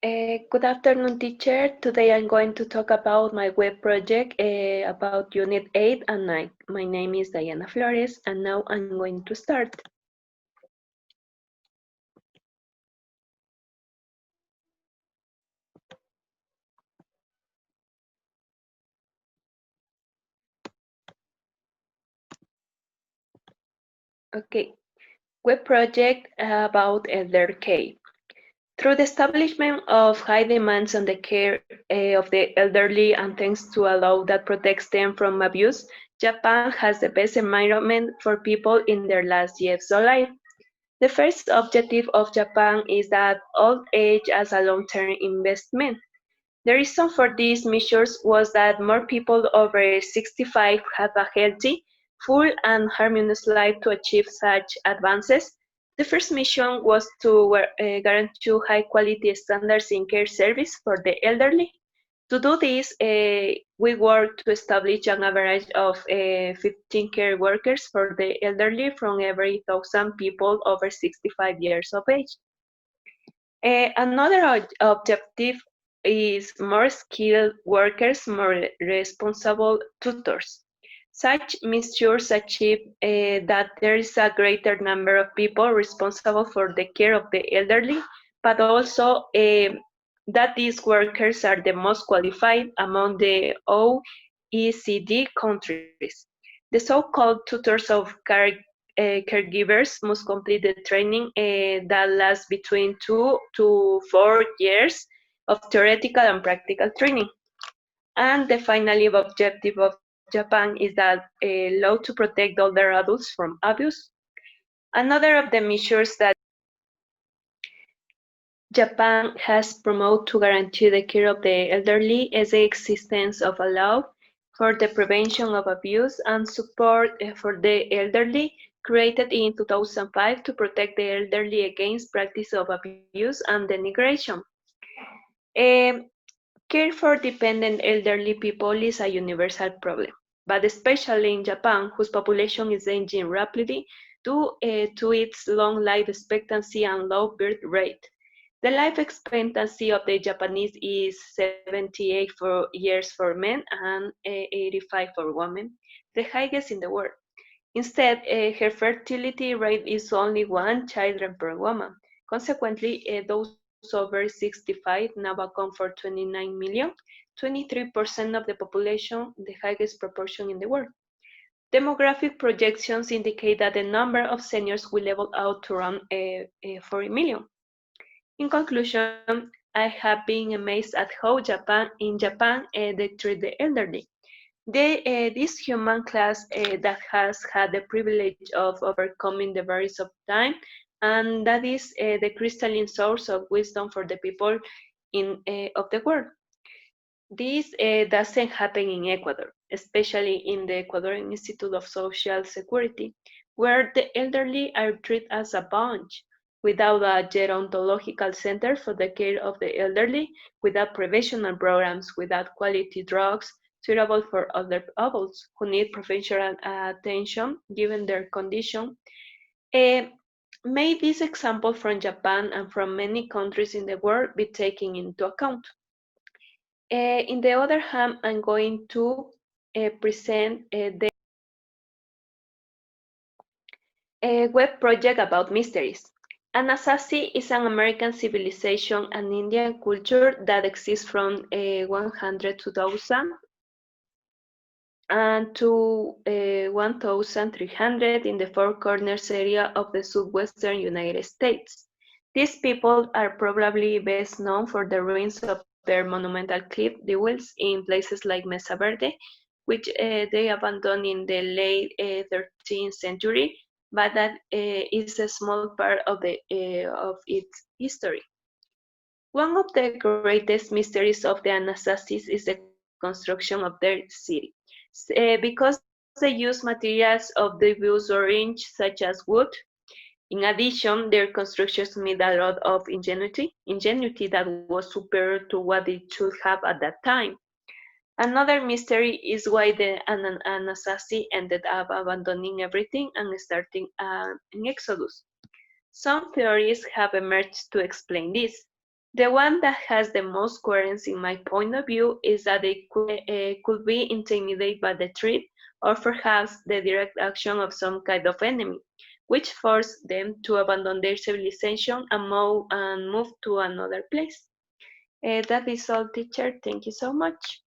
Good afternoon, teacher. Today I'm going to talk about my web project about Unit 8 and 9. My name is Diana Flores, and now I'm going to start. Okay, web project about elder care. Through the establishment of high demands on the care of the elderly and thanks to a law that protects them from abuse, Japan has the best environment for people in their last years of life. The first objective of Japan is that old age as a long-term investment. The reason for these measures was that more people over 65 have a healthy, full, and harmonious life to achieve such advances. The first mission was to guarantee high-quality standards in care service for the elderly. To do this, we work to establish an average of 15 care workers for the elderly from every 1,000 people over 65 years of age. Another objective is more skilled workers, more responsible tutors. Such measures achieve that there is a greater number of people responsible for the care of the elderly, but also that these workers are the most qualified among the OECD countries. The so-called tutors of caregivers must complete the training that lasts between 2 to 4 years of theoretical and practical training. And the final objective of Japan is that a law to protect older adults from abuse. Another of the measures that Japan has promoted to guarantee the care of the elderly is the existence of a law for the prevention of abuse and support for the elderly, created in 2005 to protect the elderly against practice of abuse and denigration. Um, Care for dependent elderly people is a universal problem, but especially in Japan, whose population is aging rapidly due to its long life expectancy and low birth rate. The life expectancy of the Japanese is 78 years for men and 85 for women, the highest in the world. Instead, her fertility rate is only one child per woman. Consequently, those over 65 now account for 29 million, 23% of the population, the highest proportion in the world. Demographic projections indicate that the number of seniors will level out to around 40 million. In conclusion, I have been amazed at how in Japan they treat the elderly. This human class that has had the privilege of overcoming the barriers of time, and that is the crystalline source of wisdom for the people of the world. This doesn't happen in Ecuador, especially in the Ecuadorian Institute of Social Security, where the elderly are treated as a bunch, without a gerontological center for the care of the elderly, without prevention programs, without quality drugs suitable for older adults who need professional attention given their condition. Uh, May this example from Japan and from many countries in the world be taken into account. In the other hand, I'm going to present the web project about mysteries. Anasazi is an American civilization and Indian culture that exists from 100 to 2000 and to 1300 in the Four Corners area of the southwestern United States. These people are probably best known for the ruins of their monumental cliff dwellings in places like Mesa Verde, which they abandoned in the late 13th century, but that is a small part of its history. One of the greatest mysteries of the Anasazis is the construction of their city. Because they use materials of diverse range, such as wood. In addition, their constructions made a lot of ingenuity that was superior to what it should have at that time. Another mystery is why the Anasazi ended up abandoning everything and starting an exodus. Some theories have emerged to explain this. The one that has the most coherence in my point of view is that they could be intimidated by the threat or perhaps the direct action of some kind of enemy, which forced them to abandon their civilization and move to another place. That is all, teacher. Thank you so much.